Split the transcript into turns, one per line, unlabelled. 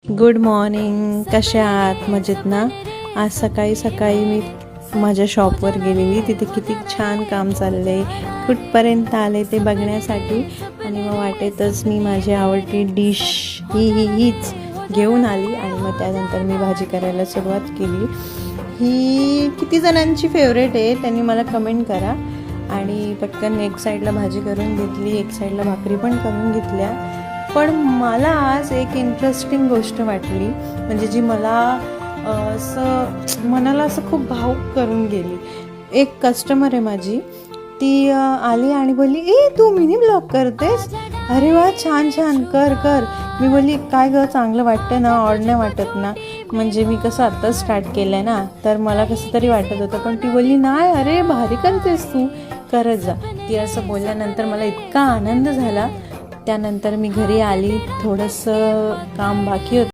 Good morning. कशा आहात? मजेत ना? आज सकाळी सकाळी मी माझ्या शॉपवर गेलेली. तिथे किती छान काम चाललं आहे, कुठपर्यंत आले ते बघण्यासाठी. आणि मग वाटेतच मी माझी आवडती डिश हीच घेऊन आली. आणि मग त्यानंतर मी भाजी करायला सुरुवात केली. ही किती जणांची फेवरेट आहे त्यांनी मला कमेंट करा. आणि पटकन एक साईडला भाजी करून घेतली, एक साईडला भाकरी पण करून घेतल्या. पण मला आज एक इंटरेस्टिंग गोष्ट वाटली, म्हणजे जी मला असं मनाला असं खूप भावुक करून गेली. एक कस्टमर आहे माझी, ती आली आणि बोलली, ए तू मिनी ब्लॉग करतेस? अरे वा, छान छान, कर कर. मी बोलली, काय गं, चांगलं वाटतं ना? ऑड नाही वाटत ना? म्हणजे मी कसं आत्ता स्टार्ट केलं आहे ना, तर मला कसं तरी वाटत होतं. पण ती बोलली, नाही, अरे भारी करतेस तू, करत जा. ती असं बोलल्यानंतर मला इतका आनंद झाला. त्यानंतर मी घरी आली, थोडंसं काम बाकी होतं.